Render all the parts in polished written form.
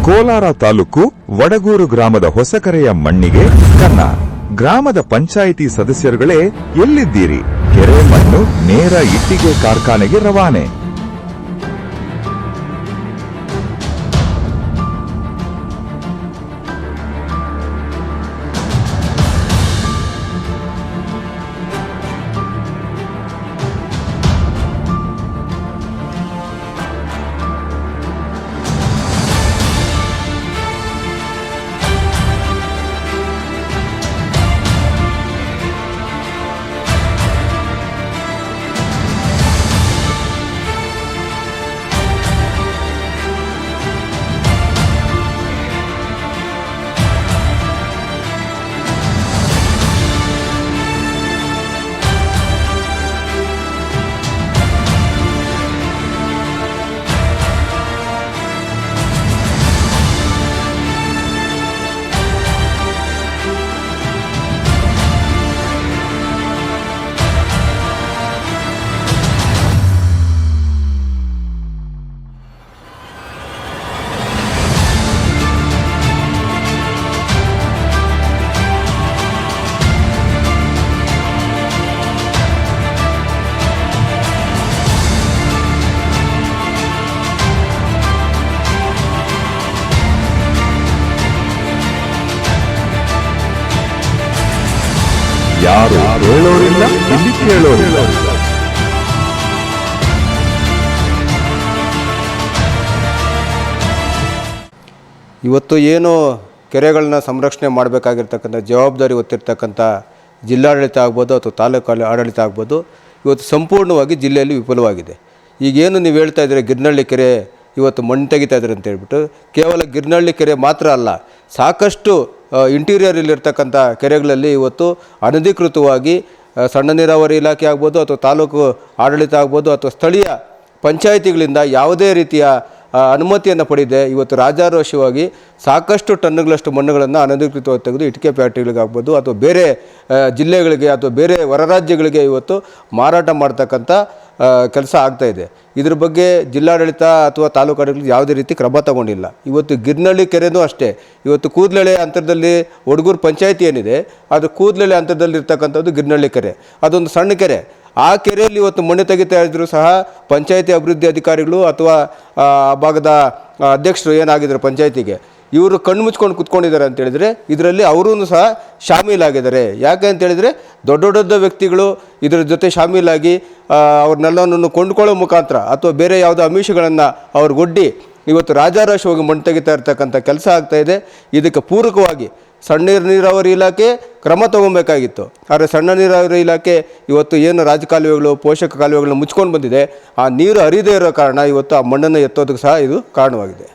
ಕೋಲಾರ ತಾಲೂಕು ವಡಗೂರು ಗ್ರಾಮದ ಹೊಸಕೆರೆಯ ಮಣ್ಣಿಗೆ ಕನ್ನ. ಗ್ರಾಮದ ಪಂಚಾಯಿತಿ ಸದಸ್ಯರುಗಳೇ ಎಲ್ಲಿದ್ದೀರಿ? ಕೆರೆ ಮಣ್ಣು ನೇರ ಇಟ್ಟಿಗೆ ಕಾರ್ಖಾನೆಗೆ ರವಾನೆ. ಯಾರು ಹೇಳೋರಿಲ್ಲ, ಇಲ್ಲಿ ಕೇಳೋರಿಲ್ಲ. ಇವತ್ತು ಏನು ಕೆರೆಗಳನ್ನ ಸಂರಕ್ಷಣೆ ಮಾಡಬೇಕಾಗಿರ್ತಕ್ಕಂಥ ಜವಾಬ್ದಾರಿ ಹೊತ್ತಿರ್ತಕ್ಕಂಥ ಜಿಲ್ಲಾಡಳಿತ ಆಗ್ಬೋದು ಅಥವಾ ತಾಲೂಕು ಆಡಳಿತ ಆಗ್ಬೋದು, ಇವತ್ತು ಸಂಪೂರ್ಣವಾಗಿ ಜಿಲ್ಲೆಯಲ್ಲಿ ವಿಫಲವಾಗಿದೆ. ಈಗೇನು ನೀವು ಹೇಳ್ತಾ ಇದ್ದೀರಿ ಗಿರ್ನಳ್ಳಿ ಕೆರೆ ಇವತ್ತು ಮಣ್ಣು ತೆಗಿತಾ ಇದ್ದಾರೆ ಅಂತ ಹೇಳ್ಬಿಟ್ಟು, ಕೇವಲ ಗಿರ್ನಳ್ಳಿ ಕೆರೆ ಮಾತ್ರ ಅಲ್ಲ, ಸಾಕಷ್ಟು ಇಂಟೀರಿಯರಲ್ಲಿರ್ತಕ್ಕಂಥ ಕೆರೆಗಳಲ್ಲಿ ಇವತ್ತು ಅನಧಿಕೃತವಾಗಿ ಸಣ್ಣ ನೀರಾವರಿ ಇಲಾಖೆ ಆಗ್ಬೋದು ಅಥವಾ ತಾಲೂಕು ಆಡಳಿತ ಆಗ್ಬೋದು ಅಥವಾ ಸ್ಥಳೀಯ ಪಂಚಾಯಿತಿಗಳಿಂದ ಯಾವುದೇ ರೀತಿಯ ಅನುಮತಿಯನ್ನು ಪಡೆಯದೆ ಇವತ್ತು ರಾಜಾರೋಷವಾಗಿ ಸಾಕಷ್ಟು ಟನ್ನುಗಳಷ್ಟು ಮಣ್ಣುಗಳನ್ನು ಅನಧಿಕೃತವಾಗಿ ತೆಗೆದು ಇಟ್ಟಿಗೆ ಫ್ಯಾಕ್ಟ್ರಿಗಳಿಗಾಗ್ಬೋದು ಅಥವಾ ಬೇರೆ ಜಿಲ್ಲೆಗಳಿಗೆ ಅಥವಾ ಬೇರೆ ಹೊರ ರಾಜ್ಯಗಳಿಗೆ ಇವತ್ತು ಮಾರಾಟ ಮಾಡ್ತಕ್ಕಂಥ ಕೆಲಸ ಆಗ್ತಾಯಿದೆ. ಇದ್ರ ಬಗ್ಗೆ ಜಿಲ್ಲಾಡಳಿತ ಅಥವಾ ತಾಲೂಕು ಆಡಳಿತ ಯಾವುದೇ ರೀತಿ ಕ್ರಮ ತಗೊಂಡಿಲ್ಲ. ಇವತ್ತು ಗಿರ್ನಳ್ಳಿ ಕೆರೆನೂ ಅಷ್ಟೇ, ಇವತ್ತು ಕೂದಲೆಳೆ ಅಂತರದಲ್ಲಿ ವಡಗೂರು ಪಂಚಾಯಿತಿ ಏನಿದೆ ಅದು ಕೂದಲೆಳೆ ಅಂತರದಲ್ಲಿ ಇರ್ತಕ್ಕಂಥದ್ದು ಗಿರ್ನಳ್ಳಿ ಕೆರೆ. ಅದೊಂದು ಸಣ್ಣ ಕೆರೆ. ಆ ಕೆರೆಯಲ್ಲಿ ಇವತ್ತು ಮಣ್ಣು ತೆಗಿತಾ ಇದ್ದರೂ ಸಹ ಪಂಚಾಯಿತಿ ಅಭಿವೃದ್ಧಿ ಅಧಿಕಾರಿಗಳು ಅಥವಾ ಭಾಗದ ಅಧ್ಯಕ್ಷರು ಏನಾಗಿದ್ದಾರೆ ಪಂಚಾಯಿತಿಗೆ, ಇವರು ಕಣ್ಣು ಮುಚ್ಕೊಂಡು ಕುತ್ಕೊಂಡಿದ್ದಾರೆ ಅಂತೇಳಿದರೆ ಇದರಲ್ಲಿ ಅವರೂ ಸಹ ಶಾಮೀಲಾಗಿದ್ದಾರೆ. ಯಾಕೆ ಅಂತೇಳಿದರೆ ದೊಡ್ಡ ದೊಡ್ಡ ವ್ಯಕ್ತಿಗಳು ಇದರ ಜೊತೆ ಶಾಮೀಲಾಗಿ ಅವ್ರನ್ನೆಲ್ಲವನ್ನು ಕೊಂಡ್ಕೊಳ್ಳೋ ಮುಖಾಂತರ ಅಥವಾ ಬೇರೆ ಯಾವುದೋ ಅಮಿಷಗಳನ್ನು ಅವ್ರಿಗೊಡ್ಡಿ ಇವತ್ತು ರಾಜಾರೋಷವಾಗಿ ಮಣ್ಣು ತೆಗಿತಾ ಇರ್ತಕ್ಕಂಥ ಕೆಲಸ ಆಗ್ತಾಯಿದೆ. ಇದಕ್ಕೆ ಪೂರಕವಾಗಿ ಸಣ್ಣ ನೀರಾವರಿ ಇಲಾಖೆ ಕ್ರಮ ತಗೊಬೇಕಾಗಿತ್ತು. ಆದರೆ ಸಣ್ಣ ನೀರಾವರಿ ಇಲಾಖೆ ಇವತ್ತು ಏನು ರಾಜಕಾಲುವೆಗಳು ಪೋಷಕ ಕಾಲುವೆಗಳನ್ನ ಮುಚ್ಕೊಂಡು ಬಂದಿದೆ, ಆ ನೀರು ಹರಿದೇ ಇರೋ ಕಾರಣ ಇವತ್ತು ಆ ಮಣ್ಣನ್ನು ಎತ್ತೋದಕ್ಕೆ ಸಹ ಇದು ಕಾರಣವಾಗಿದೆ.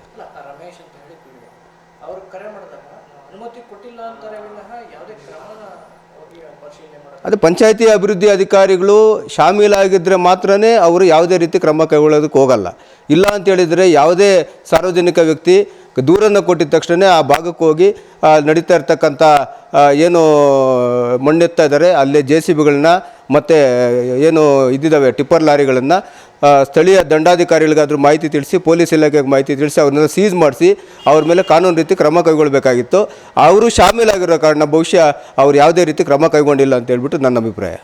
ಅದು ಪಂಚಾಯಿತಿ ಅಭಿವೃದ್ಧಿ ಅಧಿಕಾರಿಗಳು ಶಾಮೀಲಾಗಿದ್ದರೆ ಮಾತ್ರನೇ ಅವರು ಯಾವುದೇ ರೀತಿ ಕ್ರಮ ಕೈಗೊಳ್ಳೋದಕ್ಕೆ ಹೋಗಲ್ಲ. ಇಲ್ಲ ಅಂತೇಳಿದರೆ ಯಾವುದೇ ಸಾರ್ವಜನಿಕ ವ್ಯಕ್ತಿ ದೂರನ್ನು ಕೊಟ್ಟಿದ ತಕ್ಷಣ ಆ ಭಾಗಕ್ಕೆ ಹೋಗಿ ನಡೀತಾ ಇರ್ತಕ್ಕಂಥ ಏನು ಮಣ್ಣೆತ್ತಾ ಇದ್ದಾರೆ ಅಲ್ಲೇ JCBಗಳನ್ನ ಮತ್ತು ಏನು ಇದ್ದಿದ್ದಾವೆ ಟಿಪ್ಪರ್ ಲಾರಿಗಳನ್ನು ಸ್ಥಳೀಯ ದಂಡಾಧಿಕಾರಿಗಳಿಗಾದರೂ ಮಾಹಿತಿ ತಿಳಿಸಿ, ಪೊಲೀಸ್ ಇಲಾಖೆಗೆ ಮಾಹಿತಿ ತಿಳಿಸಿ ಅವ್ರನ್ನೆಲ್ಲ ಸೀಸ್ ಮಾಡಿಸಿ ಅವ್ರ ಮೇಲೆ ಕಾನೂನು ರೀತಿ ಕ್ರಮ ಕೈಗೊಳ್ಳಬೇಕಾಗಿತ್ತು. ಅವರು ಶಾಮೀಲಾಗಿರೋ ಕಾರಣ ಬಹುಶಃ ಅವ್ರು ಯಾವುದೇ ರೀತಿ ಕ್ರಮ ಕೈಗೊಂಡಿಲ್ಲ ಅಂತ ಹೇಳ್ಬಿಟ್ಟು ನನ್ನ ಅಭಿಪ್ರಾಯ.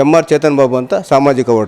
MR ಚೇತನ್ ಬಾಬು ಅಂತ, ಸಾಮಾಜಿಕ ಹೋರಾಟ.